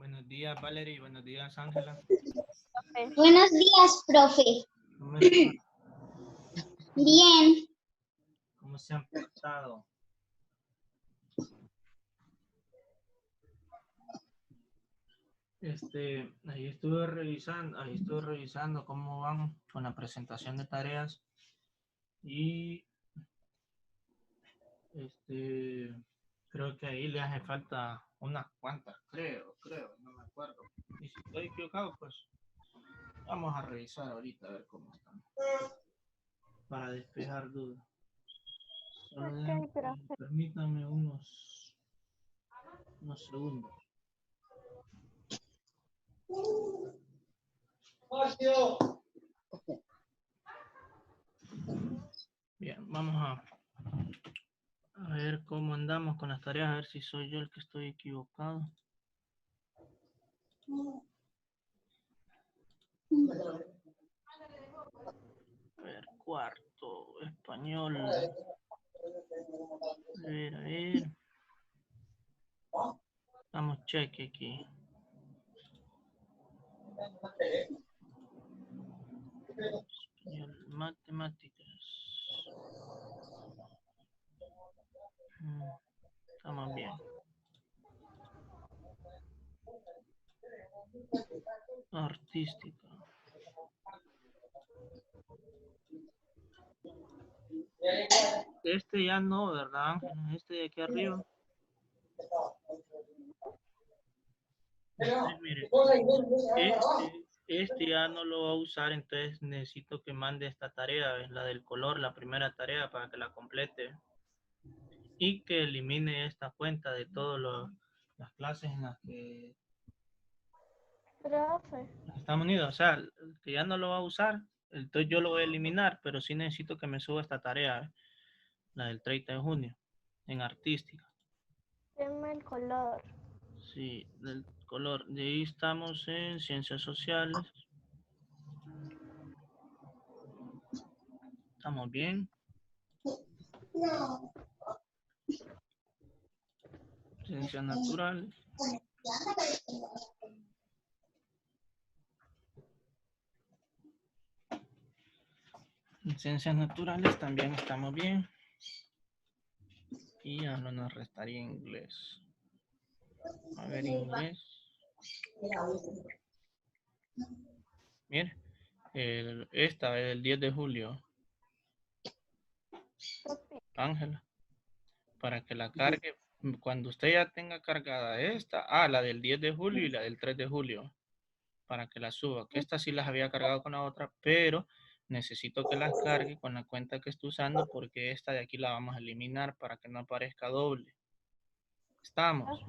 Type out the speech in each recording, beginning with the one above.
Buenos días, Valerie. Buenos días, Ángela. Buenos días, profe. ¿Cómo están? Bien. ¿Cómo se han portado? Ahí estuve revisando cómo van con la presentación de tareas y creo que ahí le hace falta unas cuantas, creo, no me acuerdo. Y si estoy equivocado, pues vamos a revisar ahorita a ver cómo están. Para despejar dudas. Ok, profe. Permítanme unos segundos. Bien, vamos a ver cómo andamos con las tareas, a ver si soy yo el que estoy equivocado. A ver, cuarto, español. A ver. Damos cheque aquí. Español, matemáticas. Estamos bien. Artística. Este ya no, ¿verdad? Este de aquí arriba. Mire, este ya no lo va a usar, entonces necesito que mande esta tarea, es la del color, la primera tarea para que la complete. Y que elimine esta cuenta de todas las clases en las que Profe. estamos unidos. O sea, que ya no lo va a usar, entonces yo lo voy a eliminar, pero sí necesito que me suba esta tarea, la del 30 de junio, en artística. Deme el color. Sí, del color. De ahí estamos en ciencias sociales. ¿Estamos bien? Ciencias naturales. En ciencias naturales también estamos bien. Y ya no nos restaría inglés. A ver, inglés. Mire, esta es del 10 de julio. Ángela, para que la cargue. Cuando usted ya tenga cargada esta, la del 10 de julio y la del 3 de julio, para que la suba, que esta sí las había cargado con la otra, pero necesito que las cargue con la cuenta que estoy usando porque esta de aquí la vamos a eliminar para que no aparezca doble. ¿Estamos?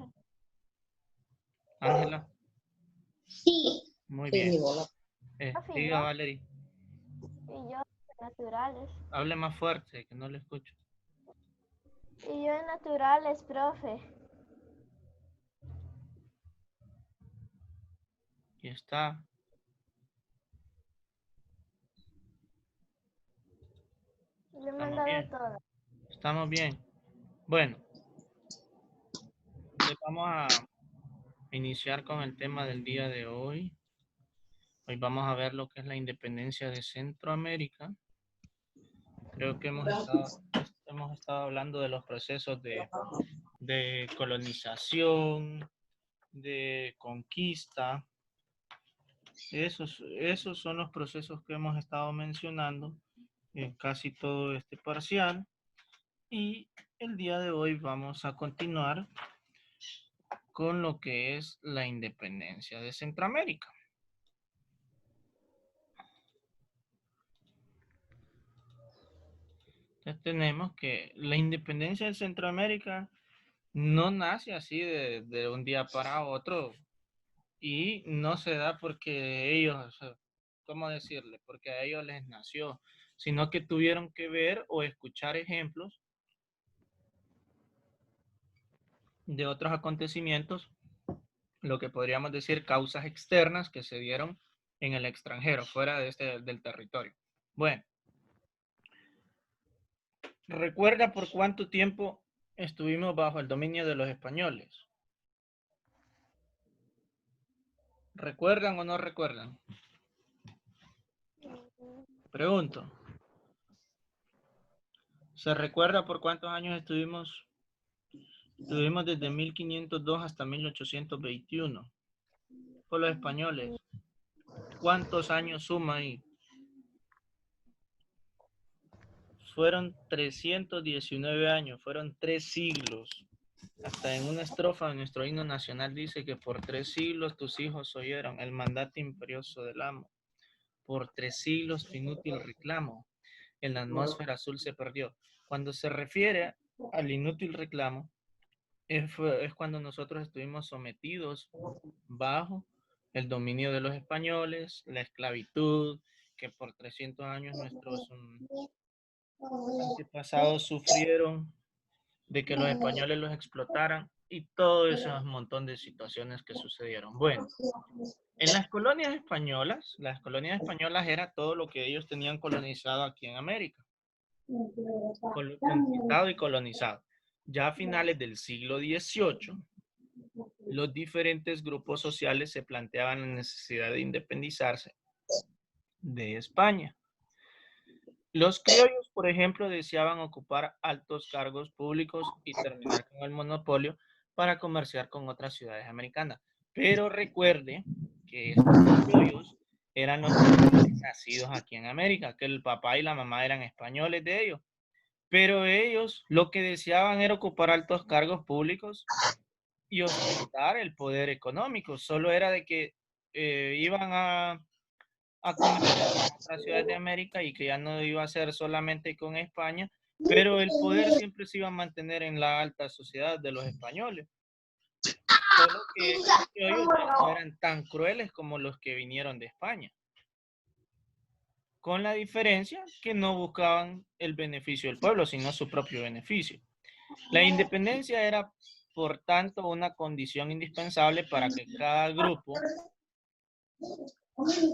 Ángela. Sí. Muy bien. Diga, ¿Yo? Valerie. Y yo de naturales. Hable más fuerte, que no le escucho. Y yo de naturales, profe. Y está. Le he Estamos mandado bien. todo. Estamos bien. Bueno, vamos a iniciar con el tema del día de hoy. Hoy vamos a ver lo que es la independencia de Centroamérica. Creo que hemos estado hablando de los procesos de colonización, de conquista. Esos son los procesos que hemos estado mencionando en casi todo este parcial. Y el día de hoy vamos a continuar con lo que es la independencia de Centroamérica. Entonces tenemos que la independencia de Centroamérica no nace así de un día para otro y no se da porque ellos, ¿cómo decirle? Porque a ellos les nació, sino que tuvieron que ver o escuchar ejemplos de otros acontecimientos, lo que podríamos decir causas externas que se dieron en el extranjero, fuera del territorio. Bueno, ¿recuerda por cuánto tiempo estuvimos bajo el dominio de los españoles? ¿Recuerdan o no recuerdan? Pregunto. ¿Se recuerda por cuántos años estuvimos? Estuvimos desde 1502 hasta 1821. Por los españoles. ¿Cuántos años suma ahí? Fueron 319 años, fueron 3 siglos. Hasta en una estrofa de nuestro himno nacional dice que por 3 siglos tus hijos oyeron el mandato imperioso del amo. Por 3 siglos tu inútil reclamo en la atmósfera azul se perdió. Cuando se refiere al inútil reclamo, es cuando nosotros estuvimos sometidos bajo el dominio de los españoles, la esclavitud, que por 300 años nuestros antepasados sufrieron de que los españoles los explotaran y todo ese montón de situaciones que sucedieron. Bueno, en las colonias españolas era todo lo que ellos tenían colonizado aquí en América. Conquistado y colonizado. Ya a finales del siglo XVIII, los diferentes grupos sociales se planteaban la necesidad de independizarse de España. Los criollos, por ejemplo, deseaban ocupar altos cargos públicos y terminar con el monopolio para comerciar con otras ciudades americanas. Pero recuerde que estos criollos eran los nacidos aquí en América, que el papá y la mamá eran españoles de ellos. Pero ellos lo que deseaban era ocupar altos cargos públicos y ostentar el poder económico. Solo era de que iban a comerciar con otras ciudades de América y que ya no iba a ser solamente con España, pero el poder siempre se iba a mantener en la alta sociedad de los españoles. Solo que ellos no eran tan crueles como los que vinieron de España. Con la diferencia que no buscaban el beneficio del pueblo, sino su propio beneficio. La independencia era, por tanto, una condición indispensable para que cada grupo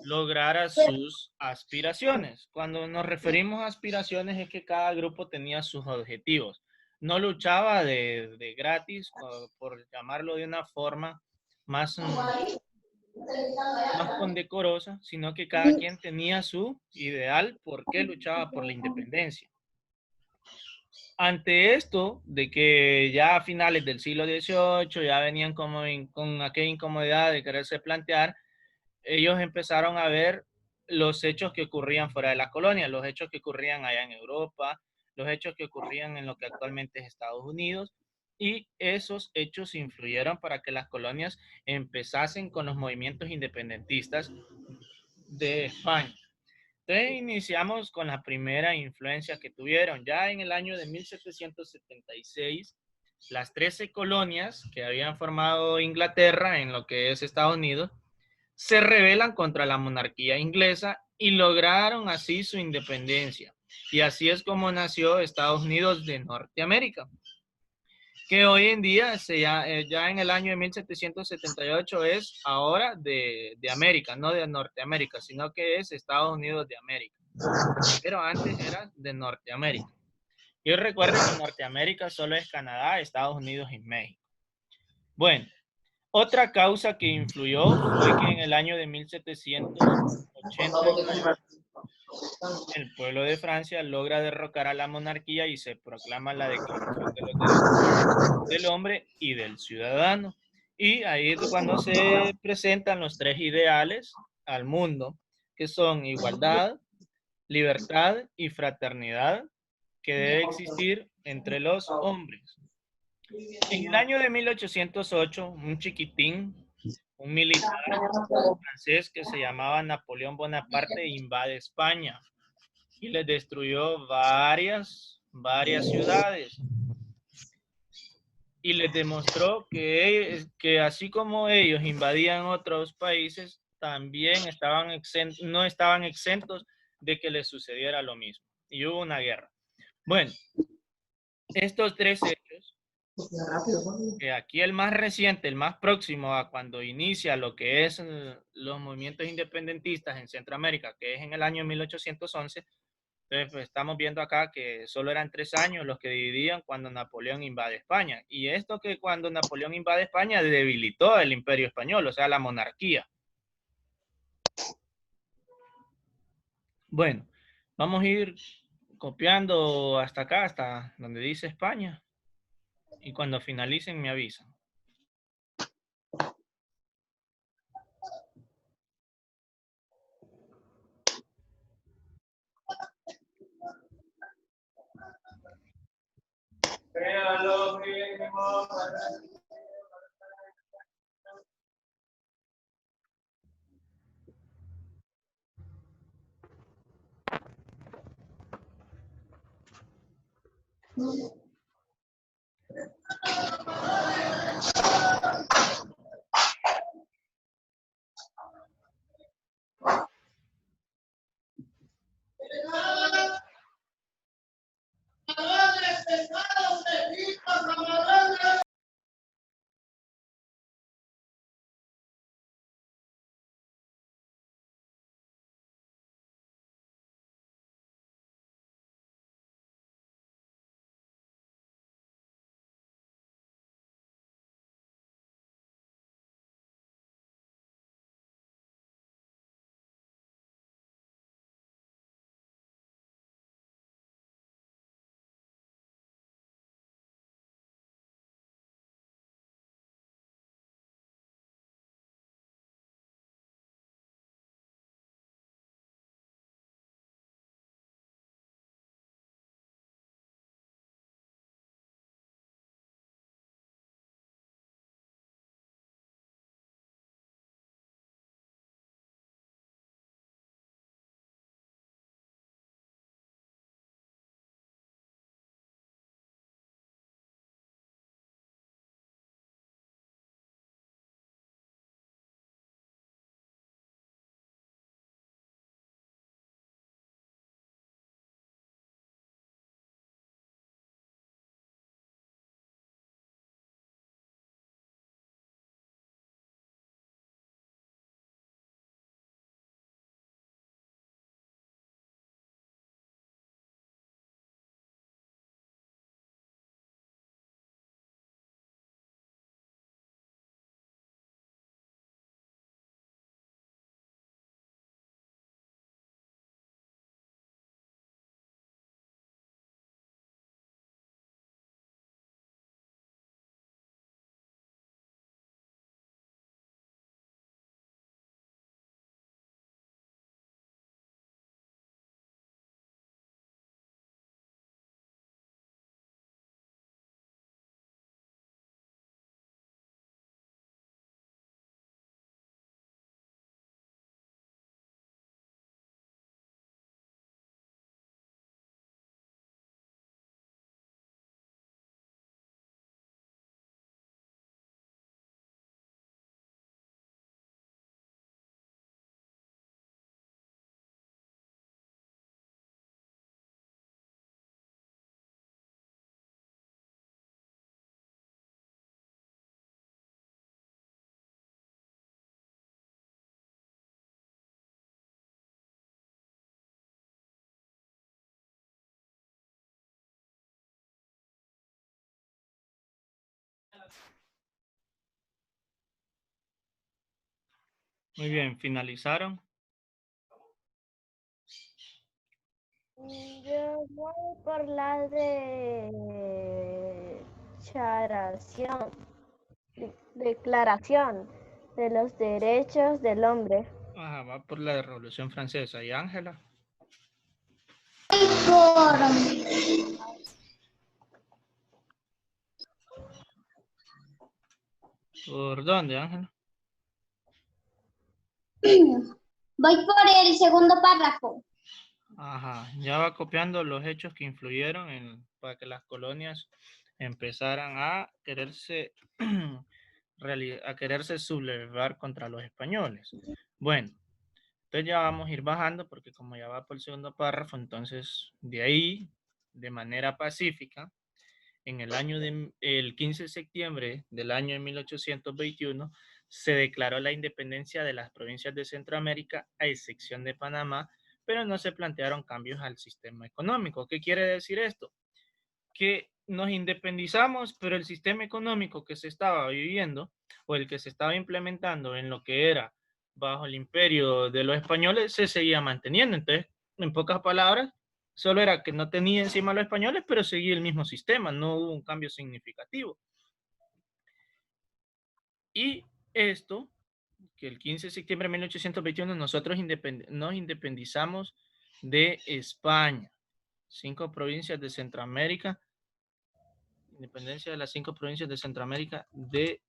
lograra sus aspiraciones. Cuando nos referimos a aspiraciones es que cada grupo tenía sus objetivos. No luchaba de gratis, por llamarlo de una forma más condecorosa, sino que cada quien tenía su ideal por qué luchaba por la independencia. Ante esto, de que ya a finales del siglo XVIII ya venían como con aquella incomodidad de quererse plantear, ellos empezaron a ver los hechos que ocurrían fuera de la colonia, los hechos que ocurrían allá en Europa, los hechos que ocurrían en lo que actualmente es Estados Unidos, y esos hechos influyeron para que las colonias empezasen con los movimientos independentistas de España. Entonces iniciamos con la primera influencia que tuvieron. Ya en el año de 1776, las 13 colonias que habían formado Inglaterra en lo que es Estados Unidos, se rebelan contra la monarquía inglesa y lograron así su independencia. Y así es como nació Estados Unidos de Norteamérica, que hoy en día, ya en el año de 1778, es ahora de América, no de Norteamérica, sino que es Estados Unidos de América. Pero antes era de Norteamérica. Yo recuerdo que Norteamérica solo es Canadá, Estados Unidos y México. Bueno, otra causa que influyó fue que en el año de 1789 el pueblo de Francia logra derrocar a la monarquía y se proclama la Declaración de los Derechos del Hombre y del Ciudadano. Y ahí es cuando se presentan los 3 ideales al mundo, que son igualdad, libertad y fraternidad, que debe existir entre los hombres. En el año de 1808, un chiquitín, un militar francés que se llamaba Napoleón Bonaparte, invade España y les destruyó varias ciudades. Y les demostró que así como ellos invadían otros países, también no estaban exentos de que les sucediera lo mismo. Y hubo una guerra. Bueno, estos 3 hechos, que aquí el más reciente, el más próximo a cuando inicia lo que es los movimientos independentistas en Centroamérica, que es en el año 1811, entonces pues, estamos viendo acá que solo eran 3 años los que dividían cuando Napoleón invade España. Y esto que cuando Napoleón invade España debilitó el imperio español, o sea, la monarquía. Bueno, vamos a ir copiando hasta acá, hasta donde dice España. Y cuando finalicen me avisan. Muy bien, ¿finalizaron? Yo voy por la de declaración de los derechos del hombre. Ajá, va por la de Revolución Francesa. ¿Y Ángela? ¿Por dónde, Ángela? Voy por el segundo párrafo. Ajá, ya va copiando los hechos que influyeron para que las colonias empezaran a quererse sublevar contra los españoles. Bueno, entonces ya vamos a ir bajando porque como ya va por el segundo párrafo, entonces de ahí, de manera pacífica, en el 15 de septiembre del año de 1821, se declaró la independencia de las provincias de Centroamérica, a excepción de Panamá, pero no se plantearon cambios al sistema económico. ¿Qué quiere decir esto? Que nos independizamos, pero el sistema económico que se estaba viviendo o el que se estaba implementando en lo que era bajo el imperio de los españoles se seguía manteniendo. Entonces, En pocas palabras, solo era que no tenía encima los españoles, pero seguía el mismo sistema, no hubo un cambio significativo. Y esto, que el 15 de septiembre de 1821 nosotros nos independizamos de España. 5 provincias de Centroamérica, independencia de las 5 provincias de Centroamérica de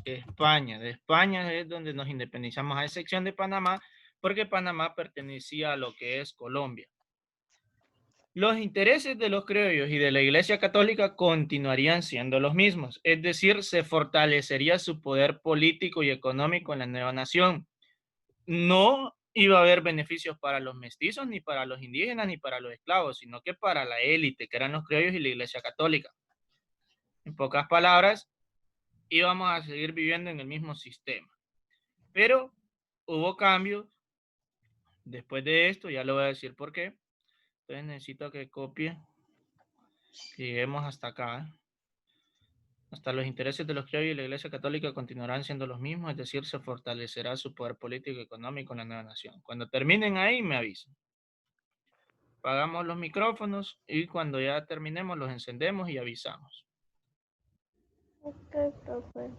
España. De España es donde nos independizamos, a excepción de Panamá, porque Panamá pertenecía a lo que es Colombia. Los intereses de los criollos y de la Iglesia Católica continuarían siendo los mismos, es decir, se fortalecería su poder político y económico en la nueva nación. No iba a haber beneficios para los mestizos, ni para los indígenas, ni para los esclavos, sino que para la élite, que eran los criollos y la Iglesia Católica. En pocas palabras, íbamos a seguir viviendo en el mismo sistema. Pero hubo cambios después de esto, ya lo voy a decir por qué. Entonces necesito que copie, que lleguemos hasta acá. Hasta los intereses de los criollos y la Iglesia Católica continuarán siendo los mismos, es decir, se fortalecerá su poder político y económico en la nueva nación. Cuando terminen ahí, me avisan. Apagamos los micrófonos y cuando ya terminemos los encendemos y avisamos. Ok, profe.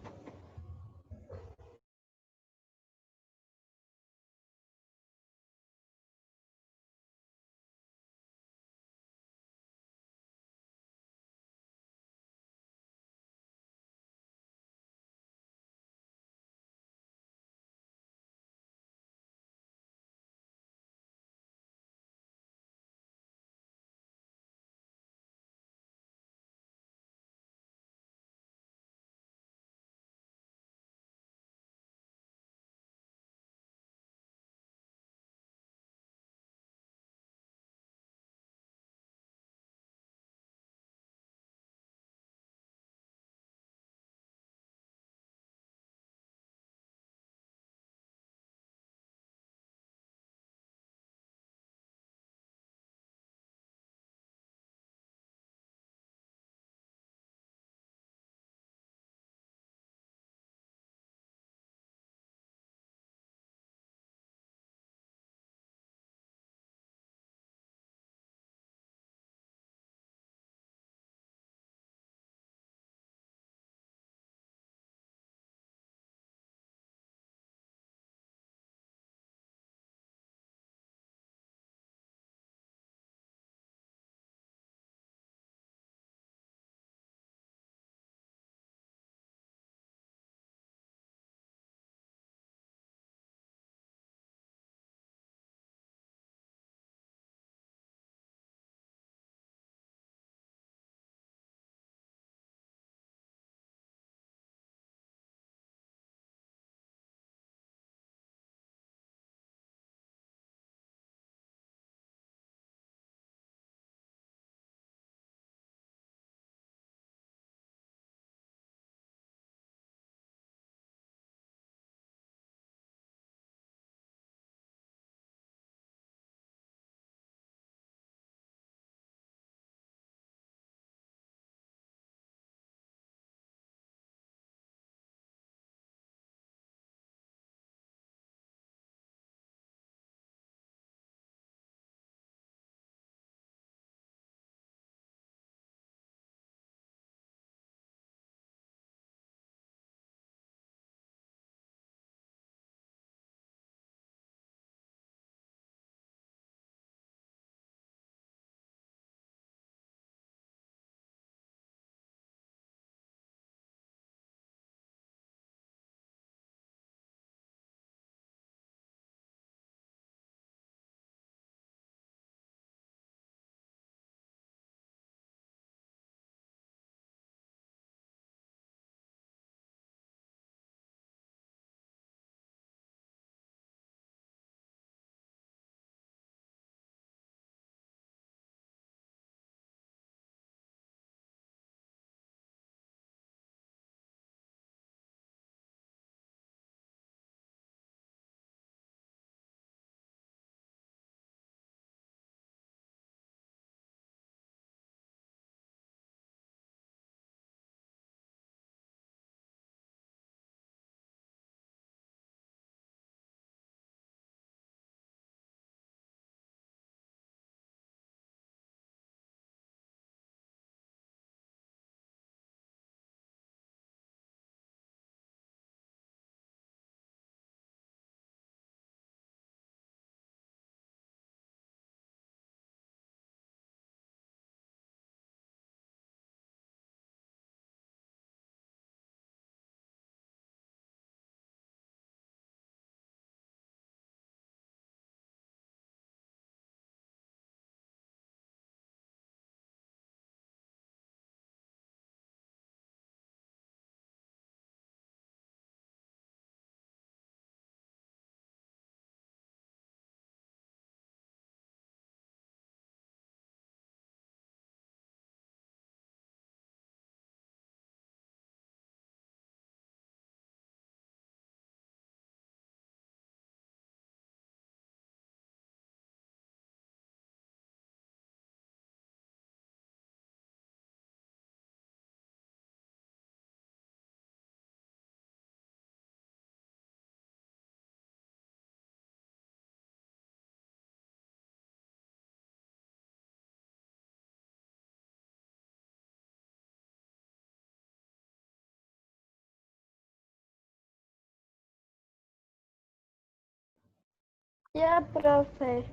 Ya, profe.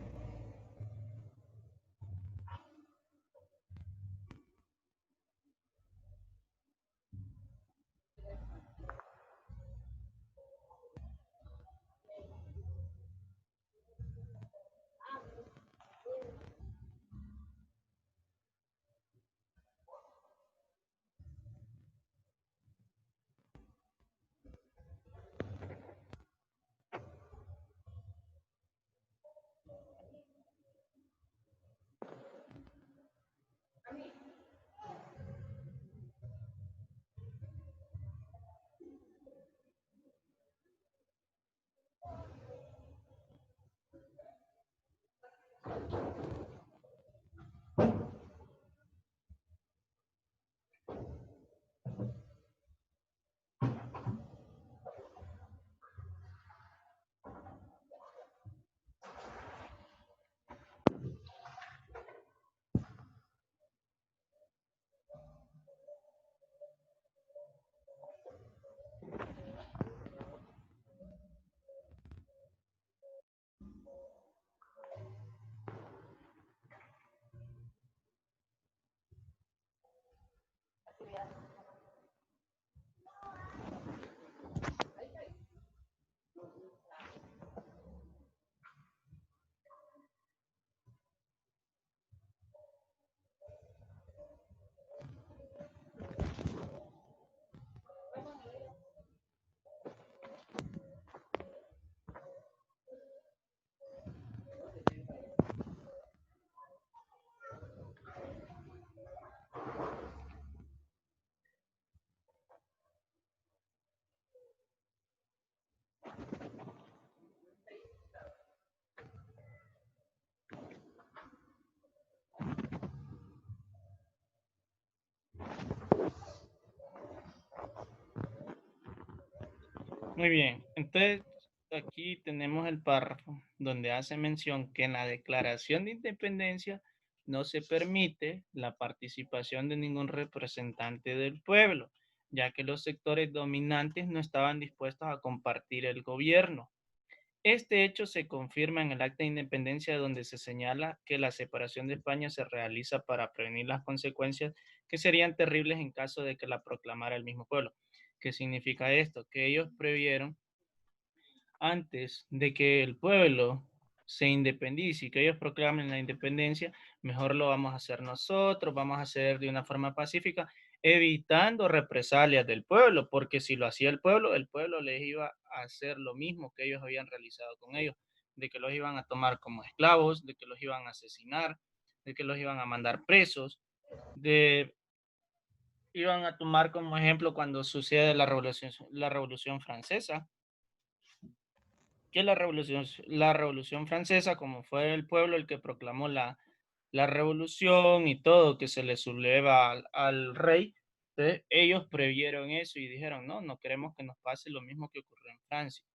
Muy bien, entonces aquí tenemos el párrafo donde hace mención que en la Declaración de Independencia no se permite la participación de ningún representante del pueblo, ya que los sectores dominantes no estaban dispuestos a compartir el gobierno. Este hecho se confirma en el Acta de Independencia, donde se señala que la separación de España se realiza para prevenir las consecuencias que serían terribles en caso de que la proclamara el mismo pueblo. ¿Qué significa esto? Que ellos previeron antes de que el pueblo se independice y que ellos proclamen la independencia, mejor lo vamos a hacer nosotros, vamos a hacer de una forma pacífica, evitando represalias del pueblo, porque si lo hacía el pueblo les iba a hacer lo mismo que ellos habían realizado con ellos, de que los iban a tomar como esclavos, de que los iban a asesinar, de que los iban a mandar presos, de iban a tomar como ejemplo cuando sucede la Revolución Francesa, que la revolución francesa, como fue el pueblo el que proclamó la revolución y todo, que se le subleva al rey, entonces ellos previeron eso y dijeron, no, no queremos que nos pase lo mismo que ocurrió en Francia,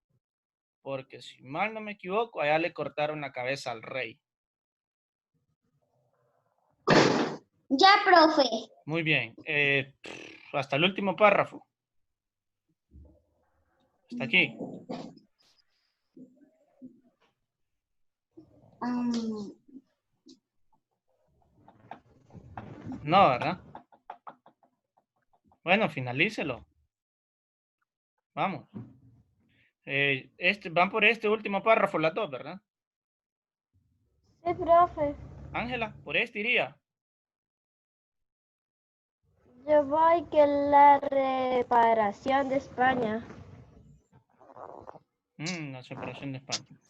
porque si mal no me equivoco, allá le cortaron la cabeza al rey. Ya, profe. Muy bien, hasta el último párrafo. Hasta aquí. No, ¿verdad? Bueno, finalícelo. Vamos. Van por este último párrafo las dos, ¿verdad? Sí, profe. Ángela, por este iría. Yo voy que la reparación de España. La separación de España.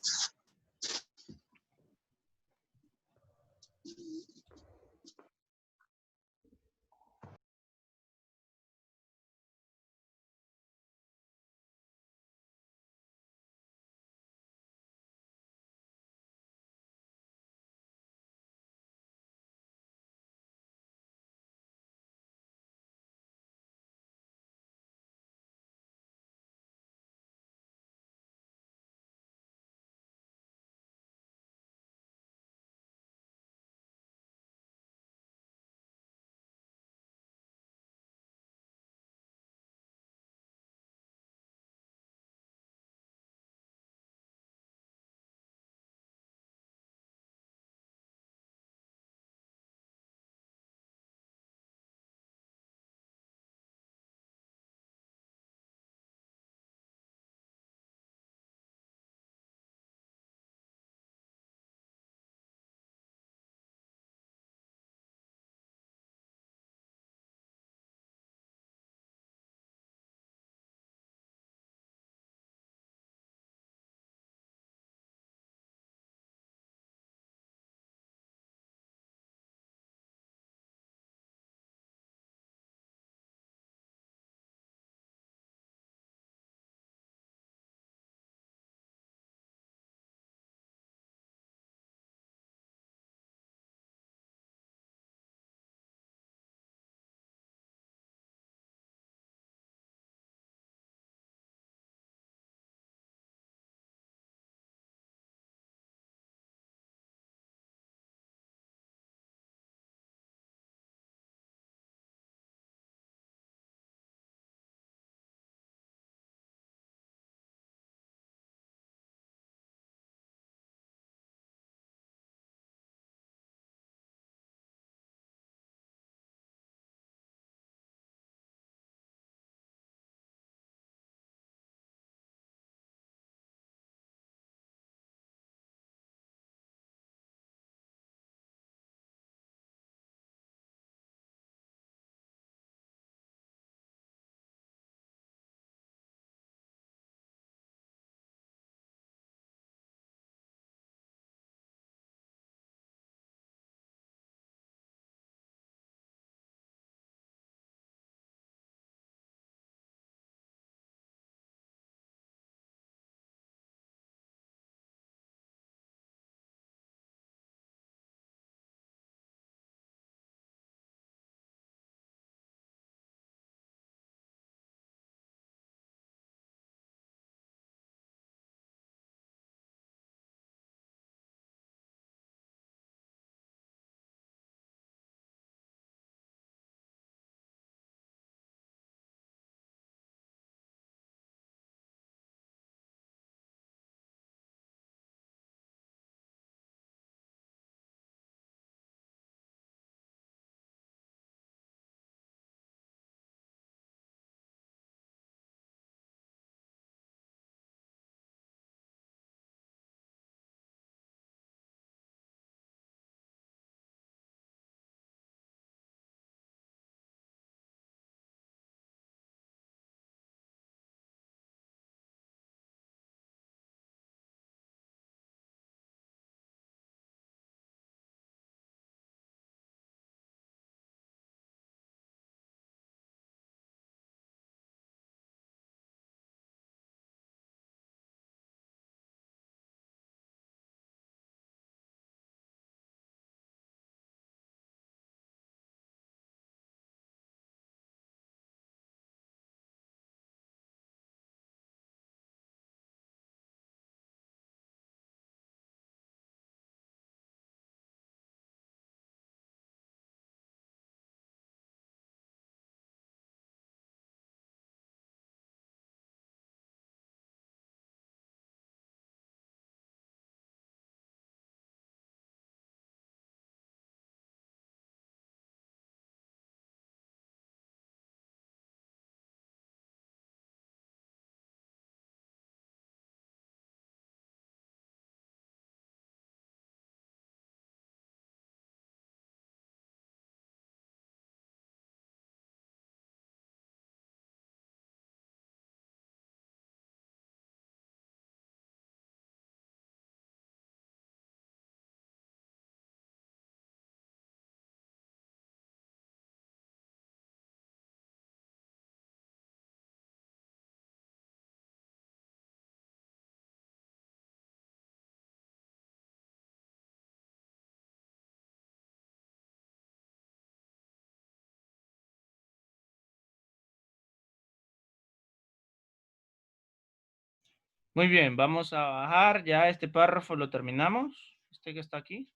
Muy bien, vamos a bajar. Ya este párrafo lo terminamos. Este que está aquí,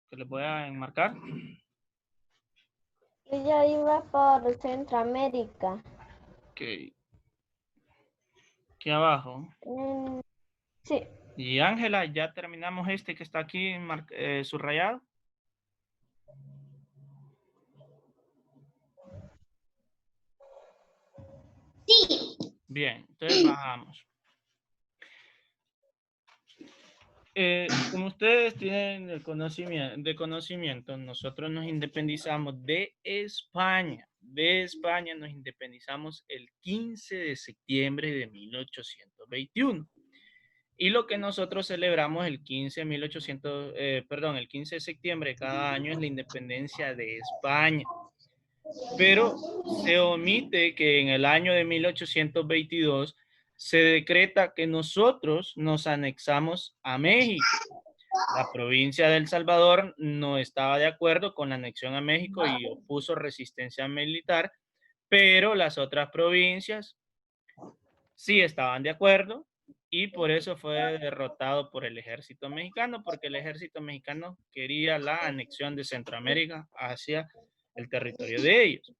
que les voy a enmarcar. Yo ya iba por Centroamérica. Ok. Aquí abajo. Sí. Y Ángela, ya terminamos este que está aquí subrayado. Sí. Bien, entonces bajamos. Como ustedes tienen de conocimiento, nosotros nos independizamos de España. De España nos independizamos el 15 de septiembre de 1821. Y lo que nosotros celebramos el 15 de septiembre de cada año es la independencia de España. Pero se omite que en el año de 1822 se decreta que nosotros nos anexamos a México. La provincia de El Salvador no estaba de acuerdo con la anexión a México y opuso resistencia militar, pero las otras provincias sí estaban de acuerdo y por eso fue derrotado por el ejército mexicano, porque el ejército mexicano quería la anexión de Centroamérica hacia el territorio de ellos.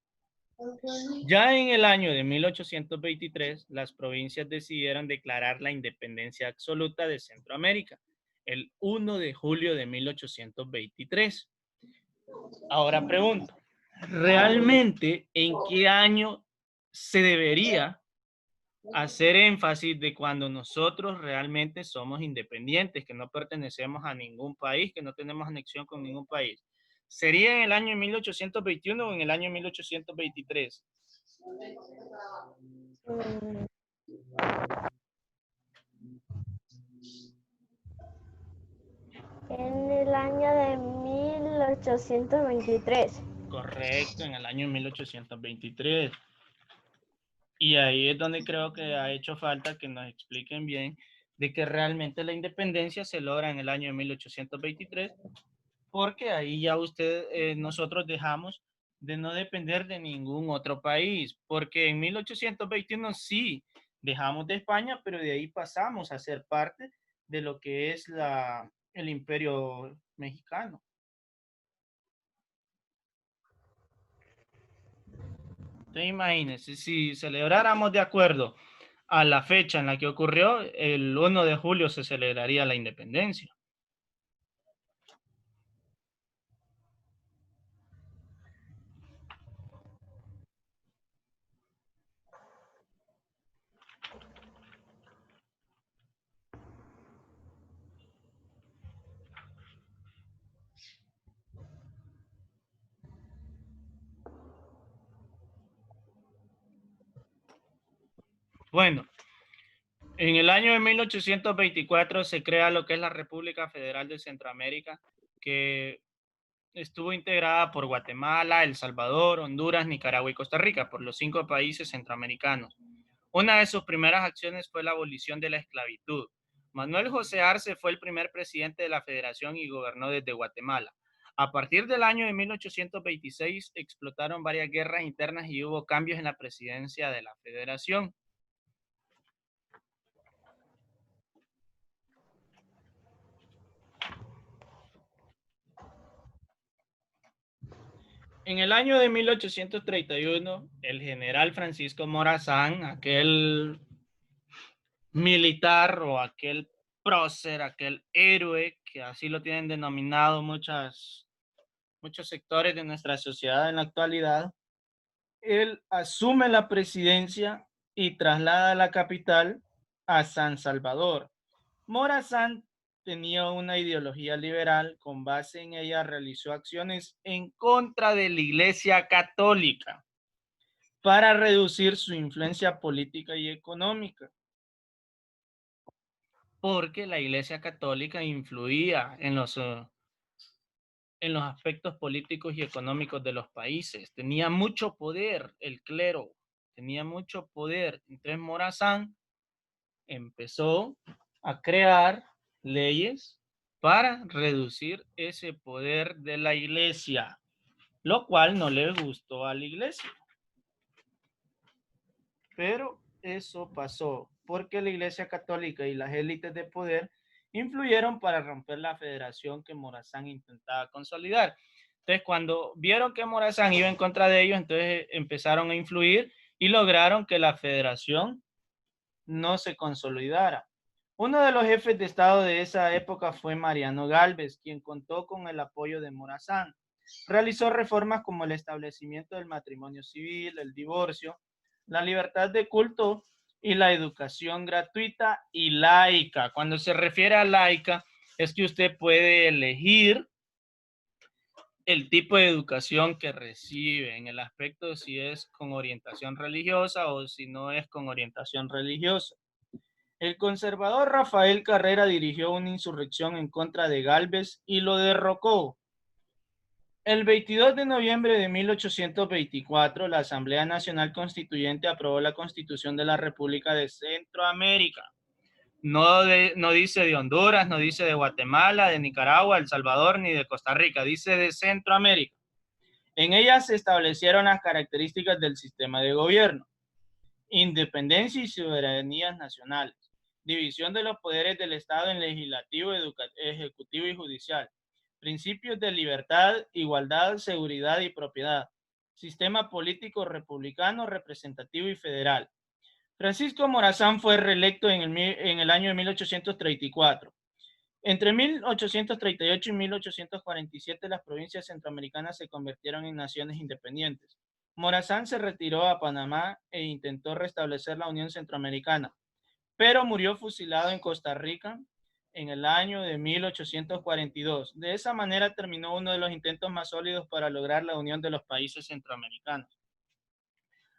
Ya en el año de 1823, las provincias decidieron declarar la independencia absoluta de Centroamérica, el 1 de julio de 1823. Ahora pregunto, ¿realmente en qué año se debería hacer énfasis de cuando nosotros realmente somos independientes, que no pertenecemos a ningún país, que no tenemos anexión con ningún país? ¿Sería en el año 1821 o en el año 1823? Mm, En el año de 1823. Correcto, en el año 1823. Y ahí es donde creo que ha hecho falta que nos expliquen bien de que realmente la independencia se logra en el año de 1823, porque ahí ya nosotros dejamos de no depender de ningún otro país, porque en 1821 sí dejamos de España, pero de ahí pasamos a ser parte de lo que es el imperio mexicano. Entonces imagínense, si celebráramos de acuerdo a la fecha en la que ocurrió, el 1 de julio se celebraría la independencia. Bueno, en el año de 1824 se crea lo que es la República Federal de Centroamérica, que estuvo integrada por Guatemala, El Salvador, Honduras, Nicaragua y Costa Rica, por los 5 países centroamericanos. Una de sus primeras acciones fue la abolición de la esclavitud. Manuel José Arce fue el primer presidente de la Federación y gobernó desde Guatemala. A partir del año de 1826 explotaron varias guerras internas y hubo cambios en la presidencia de la Federación. En el año de 1831, el general Francisco Morazán, aquel militar o aquel prócer, aquel héroe, que así lo tienen denominado muchos sectores de nuestra sociedad en la actualidad, él asume la presidencia y traslada la capital a San Salvador. Morazán tenía una ideología liberal, con base en ella realizó acciones en contra de la Iglesia Católica para reducir su influencia política y económica, porque la Iglesia Católica influía en los aspectos políticos y económicos de los países. Tenía mucho poder el clero, tenía mucho poder. Entonces Morazán empezó a crear leyes para reducir ese poder de la iglesia, lo cual no le gustó a la iglesia. Pero eso pasó. porque la Iglesia Católica y las élites de poder influyeron para romper la federación que Morazán intentaba consolidar. Entonces, cuando vieron que Morazán iba en contra de ellos, entonces empezaron a influir y lograron que la federación no se consolidara. Uno de los jefes de Estado de esa época fue Mariano Gálvez, quien contó con el apoyo de Morazán. Realizó reformas como el establecimiento del matrimonio civil, el divorcio, la libertad de culto y la educación gratuita y laica. Cuando se refiere a laica, es que usted puede elegir el tipo de educación que recibe, en el aspecto de si es con orientación religiosa o si no es con orientación religiosa. El conservador Rafael Carrera dirigió una insurrección en contra de Gálvez y lo derrocó. El 22 de noviembre de 1824, la Asamblea Nacional Constituyente aprobó la Constitución de la República de Centroamérica. No dice de Honduras, no dice de Guatemala, de Nicaragua, El Salvador, ni de Costa Rica, dice de Centroamérica. En ella se establecieron las características del sistema de gobierno: independencia y soberanías nacionales, división de los poderes del Estado en legislativo, ejecutivo y judicial, principios de libertad, igualdad, seguridad y propiedad, sistema político republicano, representativo y federal. Francisco Morazán fue reelecto en el año de 1834. Entre 1838 y 1847 las provincias centroamericanas se convirtieron en naciones independientes. Morazán se retiró a Panamá e intentó restablecer la Unión Centroamericana, pero murió fusilado en Costa Rica en el año de 1842. De esa manera terminó uno de los intentos más sólidos para lograr la unión de los países centroamericanos.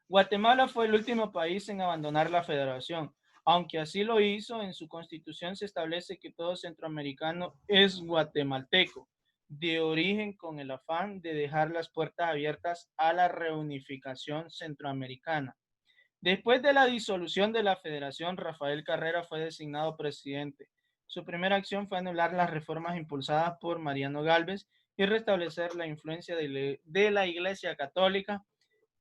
Guatemala fue el último país en abandonar la federación. Aunque así lo hizo, en su constitución se establece que todo centroamericano es guatemalteco, de origen, con el afán de dejar las puertas abiertas a la reunificación centroamericana. Después de la disolución de la federación, Rafael Carrera fue designado presidente. Su primera acción fue anular las reformas impulsadas por Mariano Gálvez y restablecer la influencia de la Iglesia Católica.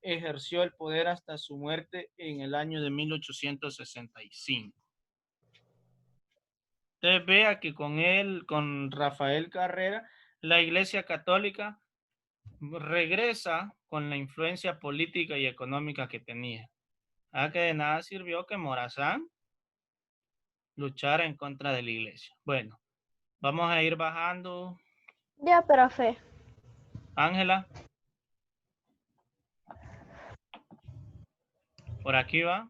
Ejerció el poder hasta su muerte en el año de 1865. Entonces vea que con Rafael Carrera, la Iglesia Católica regresa con la influencia política y económica que tenía. A que de nada sirvió que Morazán luchara en contra de la Iglesia. Bueno, vamos a ir bajando. Ya, profe. Ángela. Por aquí va.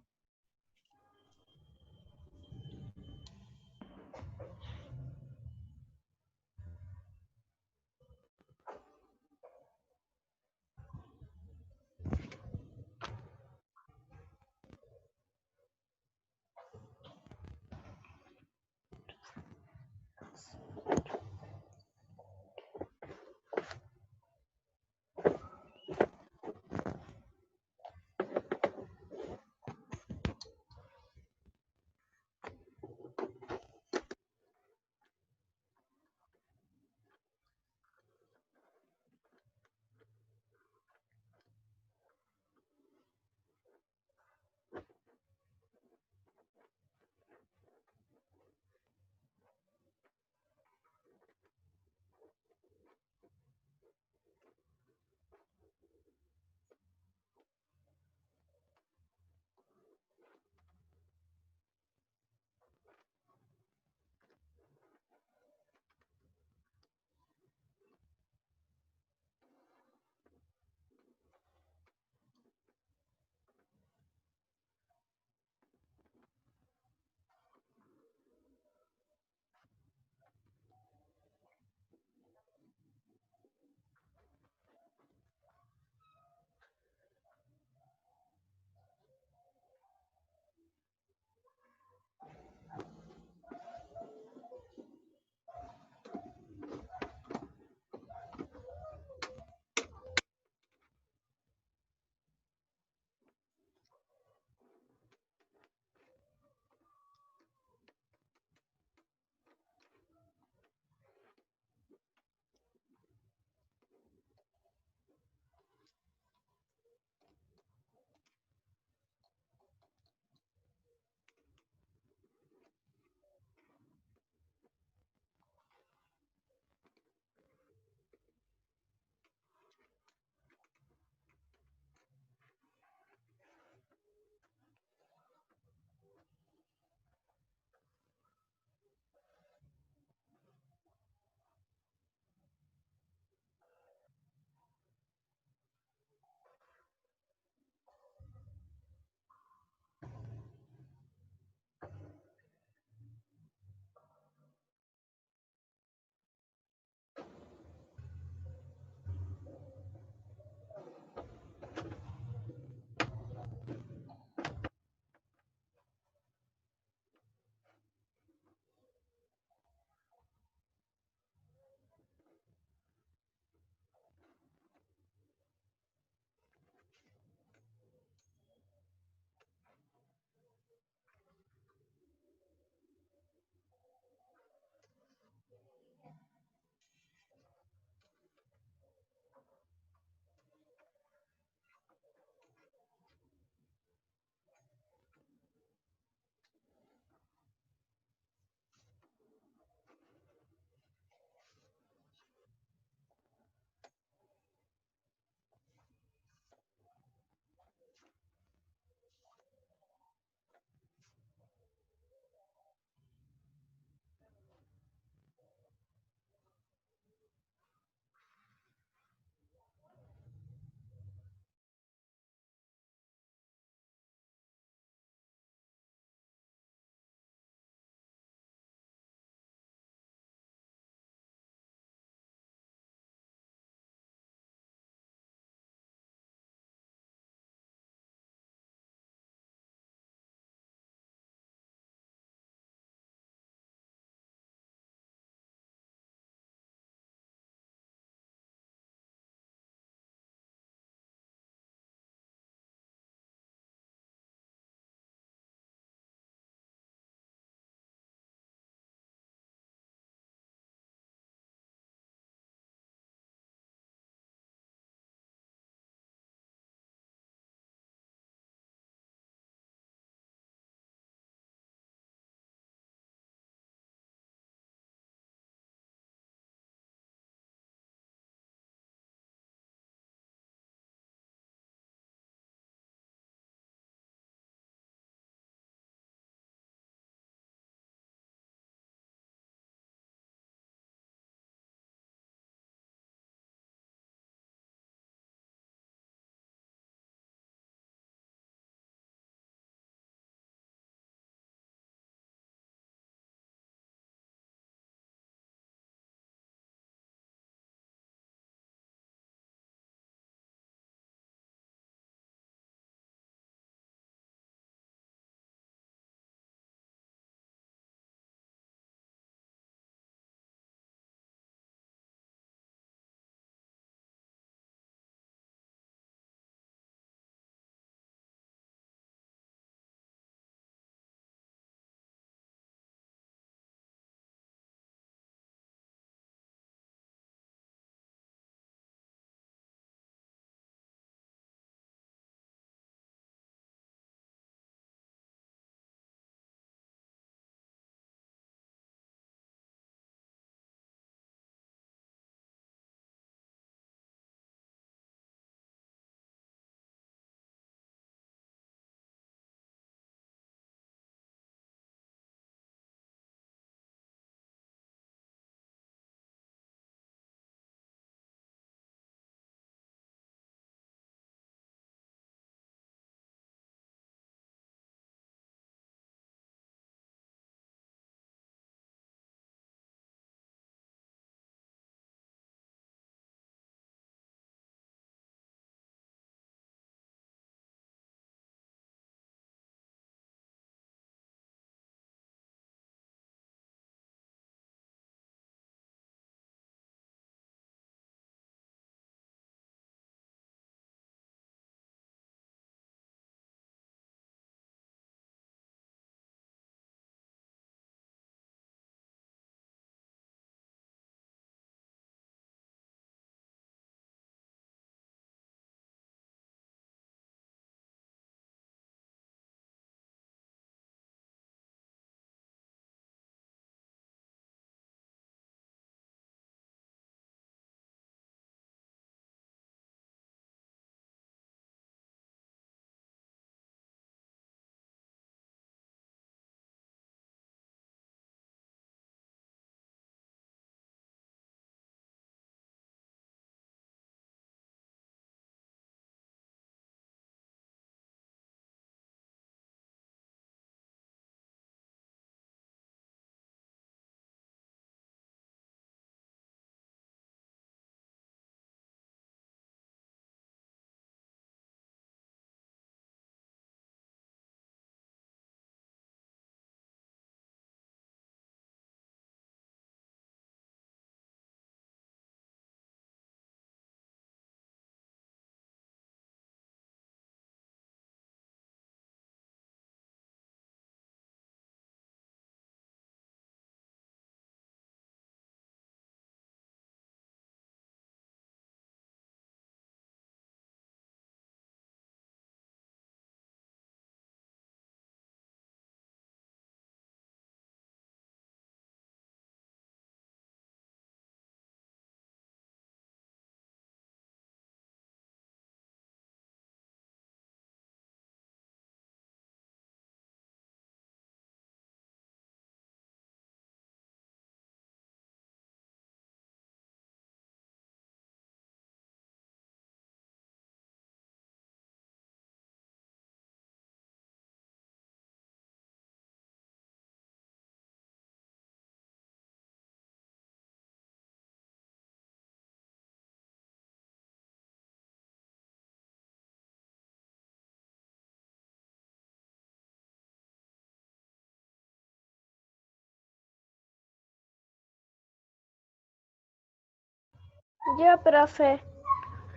Yo, profe.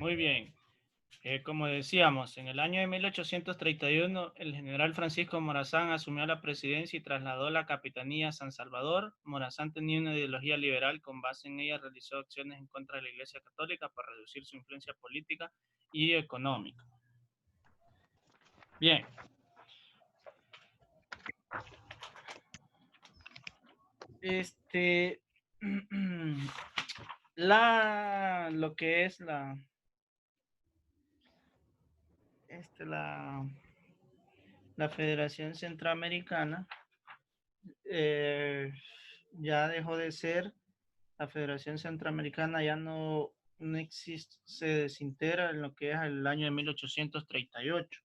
Muy bien. Como decíamos, en el año de 1831, el general Francisco Morazán asumió la presidencia y trasladó la capitanía a San Salvador. Morazán tenía una ideología liberal, con base en ella realizó acciones en contra de la Iglesia Católica para reducir su influencia política y económica. Bien. Lo que es la Federación Centroamericana ya dejó de ser la Federación Centroamericana, ya no existe, se desintegra en lo que es el año de 1838.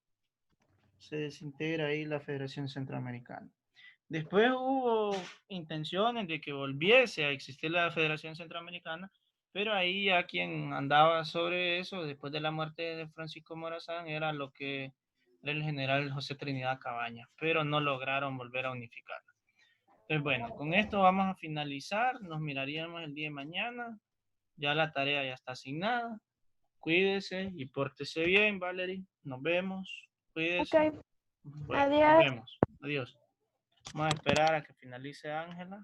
Se desintegra ahí la Federación Centroamericana. Después hubo intenciones de que volviese a existir la Federación Centroamericana, pero ahí ya quien andaba sobre eso, después de la muerte de Francisco Morazán, era lo que era el general José Trinidad Cabañas, pero no lograron volver a unificar. Entonces, bueno, con esto vamos a finalizar, nos miraríamos el día de mañana, ya la tarea ya está asignada, cuídese y pórtese bien, Valerie, nos vemos, cuídese. Ok. Bueno, nos Adiós. vemos, adiós. Vamos a esperar a que finalice Ángela.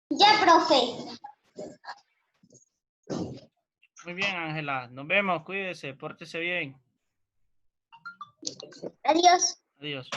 Ya, profe. Muy bien, Ángela. Nos vemos. Cuídese. Pórtese bien. Adiós. Adiós.